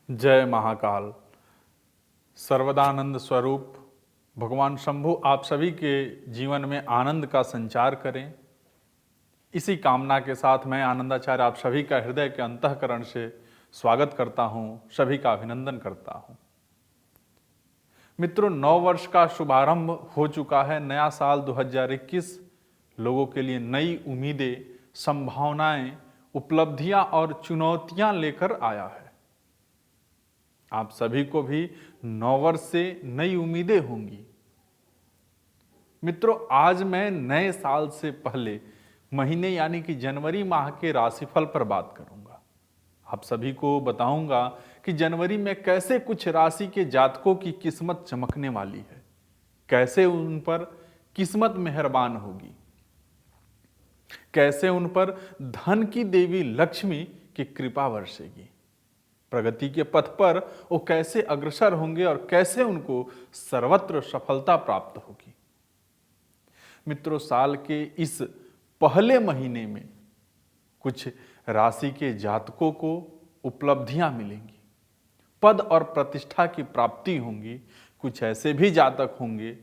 जय महाकाल। सर्वदानंद स्वरूप भगवान शंभु आप सभी के जीवन में आनंद का संचार करें। इसी कामना के साथ मैं आनंदाचार्य आप सभी का हृदय के अंतःकरण से स्वागत करता हूं, सभी का अभिनंदन करता हूं। मित्रों, नव वर्ष का शुभारंभ हो चुका है। नया साल 2021 लोगों के लिए नई उम्मीदें, संभावनाएं, उपलब्धियां और चुनौतियां लेकर आया है। आप सभी को भी नव वर्ष से नई उम्मीदें होंगी। मित्रों, आज मैं नए साल से पहले महीने यानी कि जनवरी माह के राशिफल पर बात करूंगा। आप सभी को बताऊंगा कि जनवरी में कैसे कुछ राशि के जातकों की किस्मत चमकने वाली है, कैसे उन पर किस्मत मेहरबान होगी, कैसे उन पर धन की देवी लक्ष्मी की कृपा बरसेगी, प्रगति के पथ पर वो कैसे अग्रसर होंगे और कैसे उनको सर्वत्र सफलता प्राप्त होगी। मित्रों, साल के इस पहले महीने में कुछ राशि के जातकों को उपलब्धियां मिलेंगी, पद और प्रतिष्ठा की प्राप्ति होंगी। कुछ ऐसे भी जातक होंगे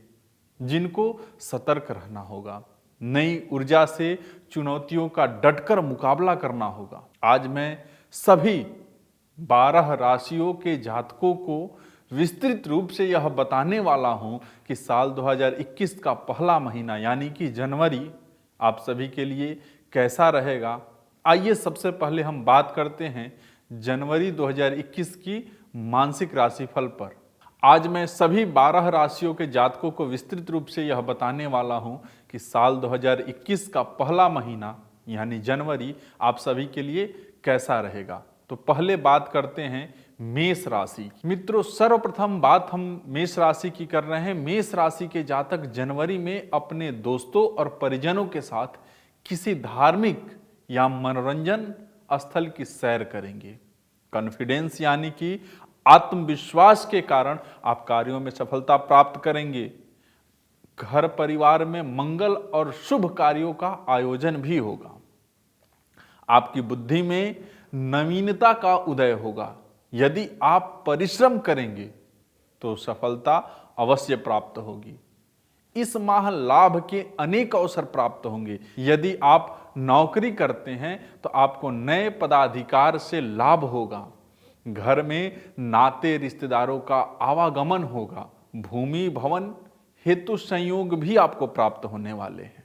जिनको सतर्क रहना होगा, नई ऊर्जा से चुनौतियों का डटकर मुकाबला करना होगा। आज मैं सभी 12 राशियों के जातकों को विस्तृत रूप से यह बताने वाला हूं कि साल 2021 का पहला महीना यानी कि जनवरी आप सभी के लिए कैसा रहेगा। आइए सबसे पहले हम बात करते हैं जनवरी 2021 की मासिक राशिफल पर। आज मैं सभी 12 राशियों के जातकों को विस्तृत रूप से यह बताने वाला हूं कि साल 2021 का पहला महीना यानी जनवरी आप सभी के लिए कैसा रहेगा। तो पहले बात करते हैं मेष राशि। मित्रों, सर्वप्रथम बात हम मेष राशि की कर रहे हैं। मेष राशि के जातक जनवरी में अपने दोस्तों और परिजनों के साथ किसी धार्मिक या मनोरंजन स्थल की सैर करेंगे। कॉन्फिडेंस यानी कि आत्मविश्वास के कारण आप कार्यों में सफलता प्राप्त करेंगे। घर परिवार में मंगल और शुभ कार्यों का आयोजन भी होगा। आपकी बुद्धि में नवीनता का उदय होगा। यदि आप परिश्रम करेंगे तो सफलता अवश्य प्राप्त होगी। इस माह लाभ के अनेक अवसर प्राप्त होंगे। यदि आप नौकरी करते हैं तो आपको नए पदाधिकार से लाभ होगा। घर में नाते रिश्तेदारों का आवागमन होगा। भूमि भवन हेतु संयोग भी आपको प्राप्त होने वाले हैं।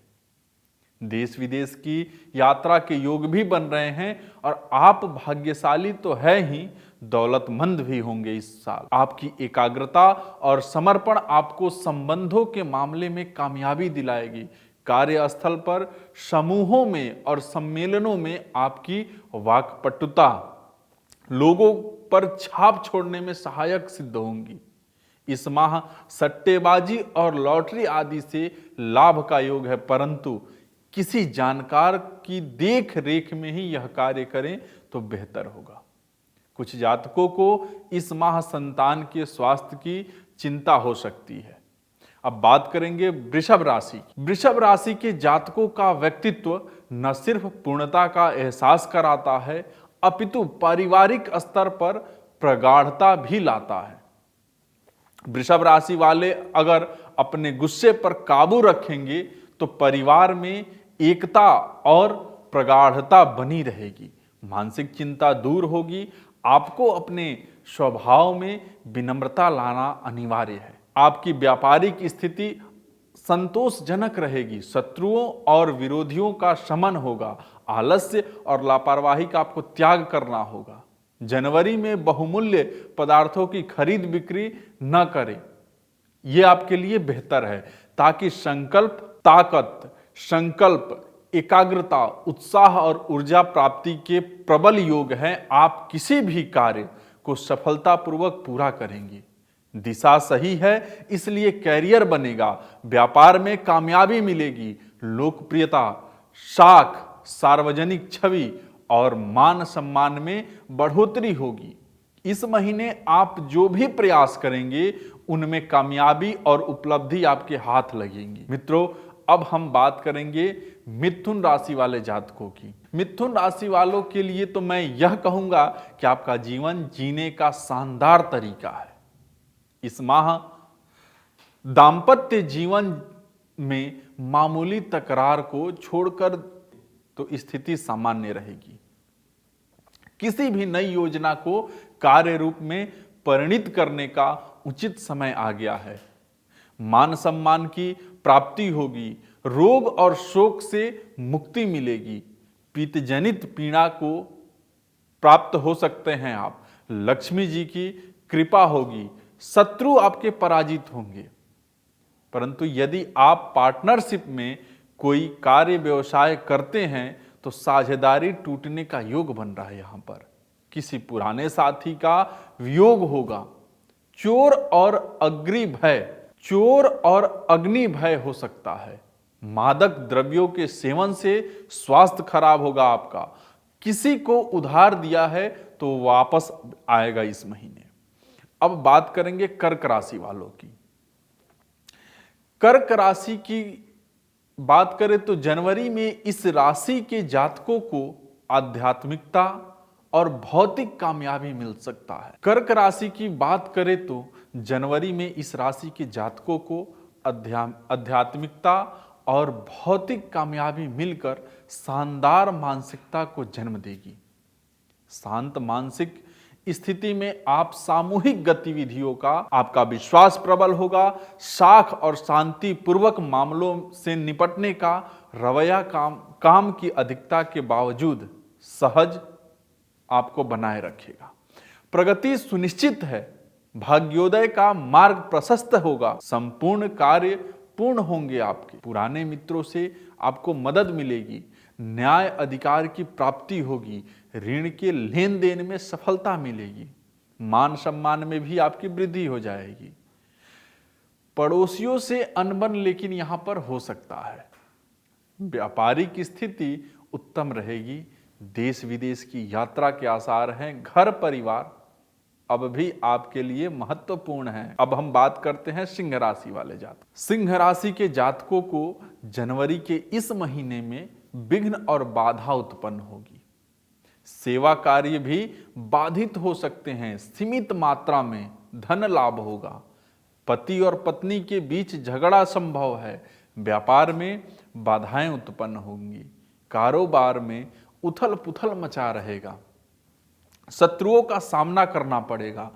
देश विदेश की यात्रा के योग भी बन रहे हैं और आप भाग्यशाली तो है ही, दौलतमंद भी होंगे। इस साल आपकी एकाग्रता और समर्पण आपको संबंधों के मामले में कामयाबी दिलाएगी। कार्यस्थल पर, समूहों में और सम्मेलनों में आपकी वाक्पटुता लोगों पर छाप छोड़ने में सहायक सिद्ध होंगी। इस माह सट्टेबाजी और लॉटरी आदि से लाभ का योग है, परंतु किसी जानकार की देख रेख में ही यह कार्य करें तो बेहतर होगा। कुछ जातकों को इस माह संतान के स्वास्थ्य की चिंता हो सकती है। अब बात करेंगे वृषभ राशि। वृषभ राशि के जातकों का व्यक्तित्व न सिर्फ पूर्णता का एहसास कराता है, अपितु पारिवारिक स्तर पर प्रगाढ़ता भी लाता है। वृषभ राशि वाले अगर अपने गुस्से पर काबू रखेंगे तो परिवार में एकता और प्रगाढ़ता बनी रहेगी। मानसिक चिंता दूर होगी। आपको अपने स्वभाव में विनम्रता लाना अनिवार्य है। आपकी व्यापारिक स्थिति संतोषजनक रहेगी। शत्रुओं और विरोधियों का शमन होगा। आलस्य और लापरवाही का आपको त्याग करना होगा। जनवरी में बहुमूल्य पदार्थों की खरीद बिक्री न करें, यह आपके लिए बेहतर है, ताकि संकल्प, एकाग्रता, उत्साह और ऊर्जा प्राप्ति के प्रबल योग हैं। आप किसी भी कार्य को सफलतापूर्वक पूरा करेंगे। दिशा सही है, इसलिए कैरियर बनेगा। व्यापार में कामयाबी मिलेगी। लोकप्रियता, साख, सार्वजनिक छवि और मान सम्मान में बढ़ोतरी होगी। इस महीने आप जो भी प्रयास करेंगे उनमें कामयाबी और उपलब्धि आपके हाथ लगेंगी। मित्रों, अब हम बात करेंगे मिथुन राशि वाले जातकों की। मिथुन राशि वालों के लिए तो मैं यह कहूंगा कि आपका जीवन जीने का शानदार तरीका है। इस माह दांपत्य जीवन में मामूली तकरार को छोड़कर तो स्थिति सामान्य रहेगी। किसी भी नई योजना को कार्य रूप में परिणित करने का उचित समय आ गया है। मान सम्मान की प्राप्ति होगी, रोग और शोक से मुक्ति मिलेगी, पित्तजनित पीड़ा को प्राप्त हो सकते हैं आप। लक्ष्मी जी की कृपा होगी, शत्रु आपके पराजित होंगे। परंतु यदि आप पार्टनरशिप में कोई कार्य व्यवसाय करते हैं तो साझेदारी टूटने का योग बन रहा है। यहां पर किसी पुराने साथी का वियोग होगा। चोर और अग्नि भय हो सकता है। मादक द्रव्यों के सेवन से स्वास्थ्य खराब होगा आपका। किसी को उधार दिया है तो वापस आएगा इस महीने। अब बात करेंगे कर्क राशि वालों की। कर्क राशि की बात करें तो जनवरी में इस राशि के जातकों को आध्यात्मिकता और भौतिक कामयाबी मिल सकता है। कर्क राशि की बात करें तो जनवरी में इस राशि के जातकों को आध्यात्मिकता और भौतिक कामयाबी मिलकर शानदार मानसिकता को जन्म देगी। शांत मानसिक स्थिति में आप सामूहिक गतिविधियों का आपका विश्वास प्रबल होगा। साख और शांति पूर्वक मामलों से निपटने का रवैया काम की अधिकता के बावजूद सहज आपको बनाए रखेगा। प्रगति सुनिश्चित है। भाग्योदय का मार्ग प्रशस्त होगा। संपूर्ण कार्य पूर्ण होंगे आपके। पुराने मित्रों से आपको मदद मिलेगी। न्याय अधिकार की प्राप्ति होगी। ऋण के लेन देन में सफलता मिलेगी। मान सम्मान में भी आपकी वृद्धि हो जाएगी। पड़ोसियों से अनबन लेकिन यहां पर हो सकता है। व्यापारिक स्थिति उत्तम रहेगी। देश विदेश की यात्रा के आसार हैं। घर परिवार अब भी आपके लिए महत्वपूर्ण है। अब हम बात करते हैं सिंह राशि वाले जातक। सिंह राशि के जातकों को जनवरी के इस महीने में विघ्न और बाधा उत्पन्न होगी। सेवा कार्य भी बाधित हो सकते हैं। सीमित मात्रा में धन लाभ होगा। पति और पत्नी के बीच झगड़ा संभव है। व्यापार में बाधाएं उत्पन्न होंगी। कारोबार में उथल पुथल मचा रहेगा। शत्रुओं का सामना करना पड़ेगा।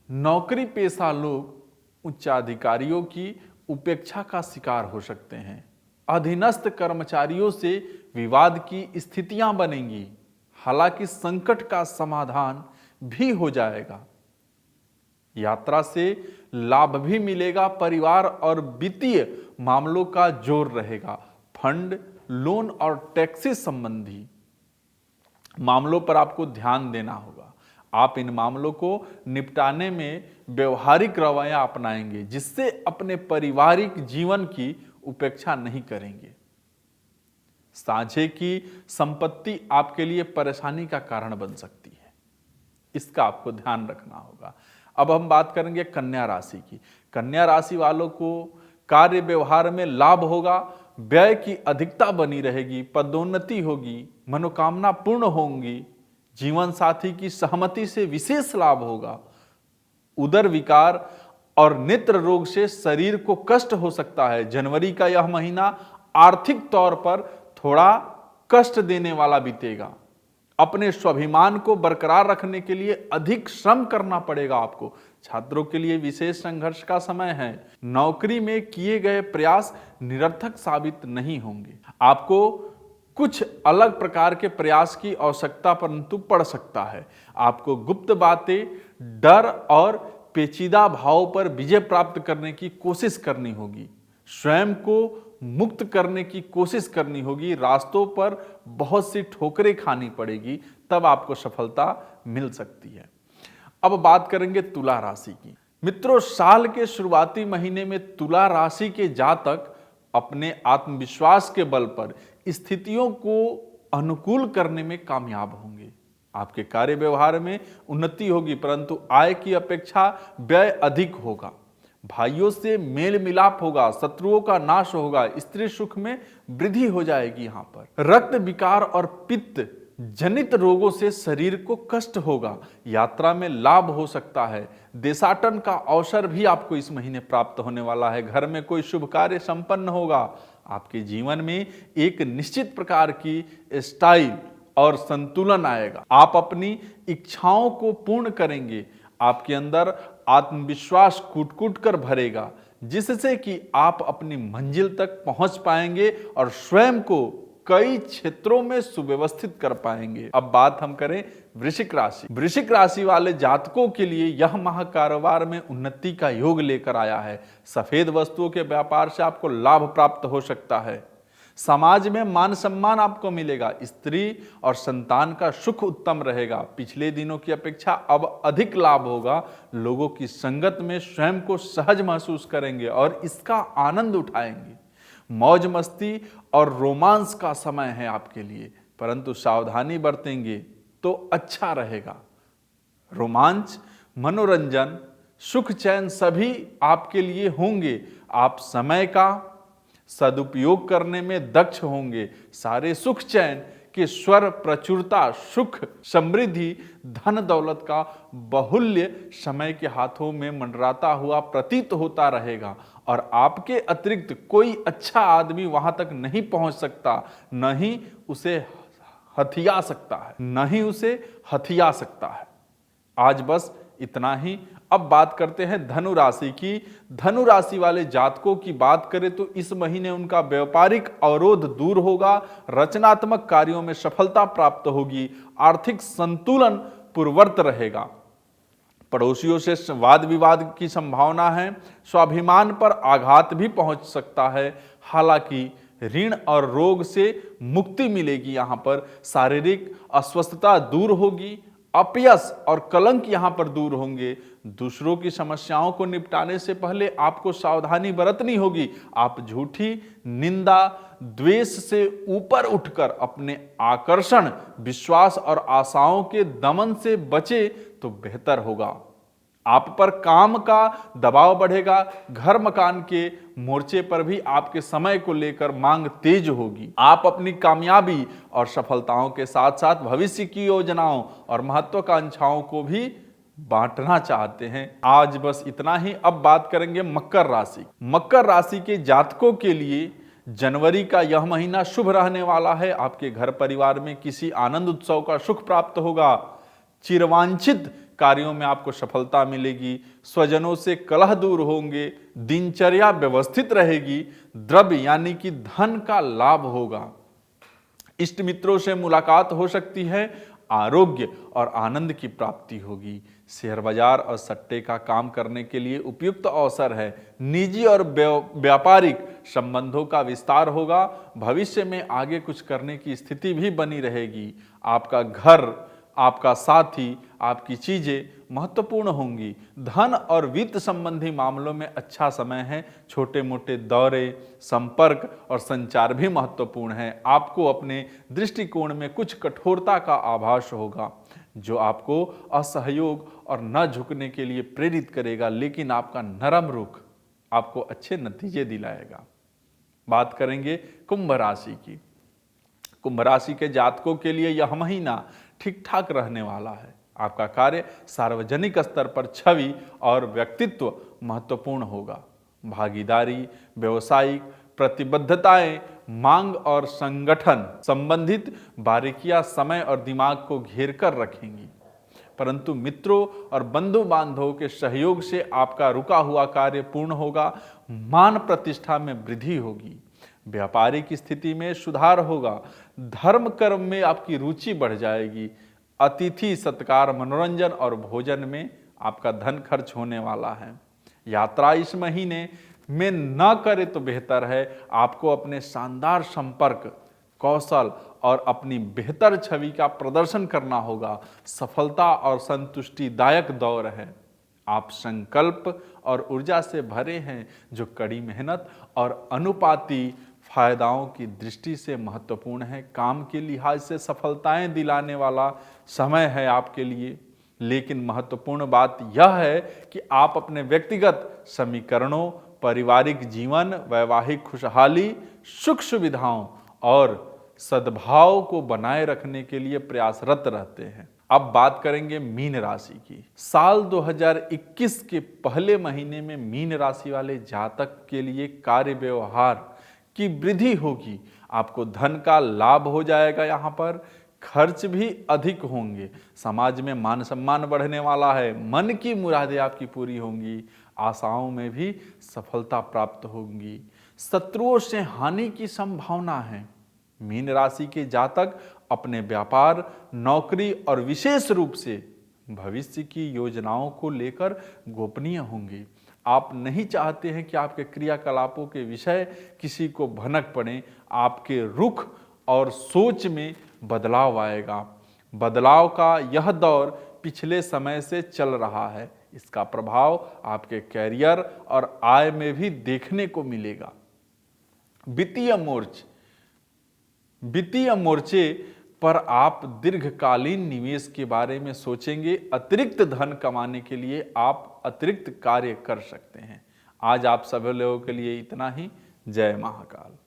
नौकरी पेशा लोग उच्चाधिकारियों की उपेक्षा का शिकार हो सकते हैं। अधीनस्थ कर्मचारियों से विवाद की स्थितियां बनेंगी। हालांकि संकट का समाधान भी हो जाएगा। यात्रा से लाभ भी मिलेगा। परिवार और वित्तीय मामलों का जोर रहेगा। फंड, लोन और टैक्सेस संबंधी मामलों पर आपको ध्यान देना होगा। आप इन मामलों को निपटाने में व्यवहारिक रवैया अपनाएंगे, जिससे अपने पारिवारिक जीवन की उपेक्षा नहीं करेंगे। साझे की संपत्ति आपके लिए परेशानी का कारण बन सकती है। इसका आपको ध्यान रखना होगा। अब हम बात करेंगे कन्या राशि की। कन्या राशि वालों को कार्य व्यवहार में लाभ होगा। व्यय की अधिकता बनी रहेगी। पदोन्नति होगी। मनोकामना पूर्ण होंगी। जीवन साथी की सहमति से विशेष लाभ होगा। उदर विकार और नेत्र रोग से शरीर को कष्ट हो सकता है। जनवरी का यह महीना आर्थिक तौर पर थोड़ा कष्ट देने वाला बीतेगा। अपने स्वाभिमान को बरकरार रखने के लिए अधिक श्रम करना पड़ेगा आपको। छात्रों के लिए विशेष संघर्ष का समय है। नौकरी में किए गए प्रयास निरर्थक साबित नहीं होंगे। आपको कुछ अलग प्रकार के प्रयास की आवश्यकता परंतु पड़ सकता है। आपको गुप्त बातें, डर और पेचीदा भाव पर विजय प्राप्त करने की कोशिश करनी होगी। स्वयं को मुक्त करने की कोशिश करनी होगी। रास्तों पर बहुत सी ठोकरें खानी पड़ेगी, तब आपको सफलता मिल सकती है। अब बात करेंगे तुला राशि की। मित्रों, साल के शुरुआती महीने में तुला राशि के जातक अपने आत्मविश्वास के बल पर स्थितियों को अनुकूल करने में कामयाब होंगे। आपके कार्य व्यवहार में उन्नति होगी, परंतु आय की अपेक्षा व्यय अधिक होगा। भाइयों से मेल मिलाप होगा, शत्रुओं का नाश होगा, स्त्री सुख में वृद्धि हो जाएगी। यहाँ पर रक्त विकार और पित्त जनित रोगों से शरीर को कष्ट होगा, यात्रा में लाभ हो सकता है, देशाटन का अवसर भी आपको इस महीने प्राप्त होने वाला है, घर में कोई शुभ कार्य संपन्न होगा, आपके जीवन में एक निश्चित प्रकार की स्टाइल और संतुलन आएगा, आप अपनी इच्छाओं को पूर्ण करेंगे, आपके अंदर आत्मविश्वास कूट कूट कर भरेगा, जिससे कि आप अपनी मंजिल तक पहुंच पाएंगे और स्वयं को कई क्षेत्रों में सुव्यवस्थित कर पाएंगे। अब बात हम करें वृश्चिक राशि। वृश्चिक राशि वाले जातकों के लिए यह माह कारोबार में उन्नति का योग लेकर आया है। सफेद वस्तुओं के व्यापार से आपको लाभ प्राप्त हो सकता है, समाज में मान सम्मान आपको मिलेगा, स्त्री और संतान का सुख उत्तम रहेगा, पिछले दिनों की अपेक्षा अब अधिक लाभ होगा, लोगों की संगत में स्वयं को सहज महसूस करेंगे और इसका आनंद उठाएंगे। मौज मस्ती और रोमांस का समय है आपके लिए, परंतु सावधानी बरतेंगे तो अच्छा रहेगा। रोमांच, मनोरंजन, सुख चैन सभी आपके लिए होंगे, आप समय का सदुपयोग करने में दक्ष होंगे। सारे सुख चैन के स्वर, प्रचुरता, सुख, समृद्धि, धन दौलत का बाहुल्य समय के हाथों में मंडराता हुआ प्रतीत होता रहेगा और आपके अतिरिक्त कोई अच्छा आदमी वहां तक नहीं पहुंच सकता, न ही उसे हथिया सकता है, आज बस इतना ही। अब बात करते हैं धनु राशि की। धनु राशि वाले जातकों की बात करें तो इस महीने उनका व्यापारिक अवरोध दूर होगा, रचनात्मक कार्यों में सफलता प्राप्त होगी, आर्थिक संतुलन पूर्ववत रहेगा, पड़ोसियों से वाद विवाद की संभावना है, स्वाभिमान पर आघात भी पहुंच सकता है, हालांकि ऋण और रोग से मुक्ति मिलेगी। यहाँ पर शारीरिक अस्वस्थता दूर होगी, अपयश और कलंक यहाँ पर दूर होंगे। दूसरों की समस्याओं को निपटाने से पहले आपको सावधानी बरतनी होगी। आप झूठी निंदा, द्वेष से ऊपर उठकर अपने आकर्षण, विश्वास और आशाओं के दमन से बचे तो बेहतर होगा। आप पर काम का दबाव बढ़ेगा, घर मकान के मोर्चे पर भी आपके समय को लेकर मांग तेज होगी। आप अपनी कामयाबी और सफलताओं के साथ साथ भविष्य की योजनाओं और महत्वाकांक्षाओं को भी बांटना चाहते हैं। आज बस इतना ही। अब बात करेंगे मकर राशि। मकर राशि के जातकों के लिए जनवरी का यह महीना शुभ रहने वाला है। आपके घर परिवार में किसी आनंद उत्सव का सुख प्राप्त होगा, चिरवांछित कार्यों में आपको सफलता मिलेगी, स्वजनों से कलह दूर होंगे, दिनचर्या व्यवस्थित रहेगी, द्रव्य यानी कि धन का लाभ होगा, इष्ट मित्रों से मुलाकात हो सकती है, आरोग्य और आनंद की प्राप्ति होगी। शेयर बाजार और सट्टे का काम करने के लिए उपयुक्त अवसर है। निजी और व्यापारिक संबंधों का विस्तार होगा। भविष्य में आगे कुछ करने की स्थिति भी बनी रहेगी। आपका घर, आपका साथी, आपकी चीजें महत्वपूर्ण होंगी। धन और वित्त संबंधी मामलों में अच्छा समय है। छोटे मोटे दौरे, संपर्क और संचार भी महत्वपूर्ण है। आपको अपने दृष्टिकोण में कुछ कठोरता का आभास होगा जो आपको असहयोग और न झुकने के लिए प्रेरित करेगा, लेकिन आपका नरम रुख आपको अच्छे नतीजे दिलाएगा। बात करेंगे कुंभ राशि की। कुंभ राशि के जातकों के लिए यह महीना ठीक ठाक रहने वाला है। आपका कार्य सार्वजनिक स्तर पर छवि और व्यक्तित्व महत्वपूर्ण होगा। भागीदारी, व्यवसायिक प्रतिबद्धताएं, मांग और संगठन संबंधित बारीकियां समय और दिमाग को घेर कर रखेंगी, परंतु मित्रों और बंधु बांधवों के सहयोग से आपका रुका हुआ कार्य पूर्ण होगा। मान प्रतिष्ठा में वृद्धि होगी, व्यापारिक स्थिति में सुधार होगा, धर्म कर्म में आपकी रुचि बढ़ जाएगी। अतिथि सत्कार, मनोरंजन और भोजन में आपका धन खर्च होने वाला है। यात्रा इस महीने में न करे तो बेहतर है। आपको अपने शानदार संपर्क, कौशल और अपनी बेहतर छवि का प्रदर्शन करना होगा। सफलता और संतुष्टिदायक दौर है। आप संकल्प और ऊर्जा से भरे हैं जो कड़ी मेहनत और अनुपाती फायदाओं की दृष्टि से महत्वपूर्ण है। काम के लिहाज से सफलताएं दिलाने वाला समय है आपके लिए। लेकिन महत्वपूर्ण बात यह है कि आप अपने व्यक्तिगत समीकरणों, पारिवारिक जीवन, वैवाहिक खुशहाली, सुख सुविधाओं और सद्भाव को बनाए रखने के लिए प्रयासरत रहते हैं। अब बात करेंगे मीन राशि की। साल 2021 के पहले महीने में मीन राशि वाले जातक के लिए कार्य व्यवहार की वृद्धि होगी। आपको धन का लाभ हो जाएगा, यहाँ पर खर्च भी अधिक होंगे। समाज में मान सम्मान बढ़ने वाला है। मन की मुरादें आपकी पूरी होंगी। आशाओं में भी सफलता प्राप्त होगी। शत्रुओं से हानि की संभावना है। मीन राशि के जातक अपने व्यापार, नौकरी और विशेष रूप से भविष्य की योजनाओं को लेकर गोपनीय होंगे। आप नहीं चाहते हैं कि आपके क्रियाकलापों के विषय किसी को भनक पड़े। आपके रुख और सोच में बदलाव आएगा। बदलाव का यह दौर पिछले समय से चल रहा है। इसका प्रभाव आपके कैरियर और आय में भी देखने को मिलेगा। वित्तीय मोर्चे पर आप दीर्घकालीन निवेश के बारे में सोचेंगे। अतिरिक्त धन कमाने के लिए आप अतिरिक्त कार्य कर सकते हैं। आज आप सभी लोगों के लिए इतना ही। जय महाकाल।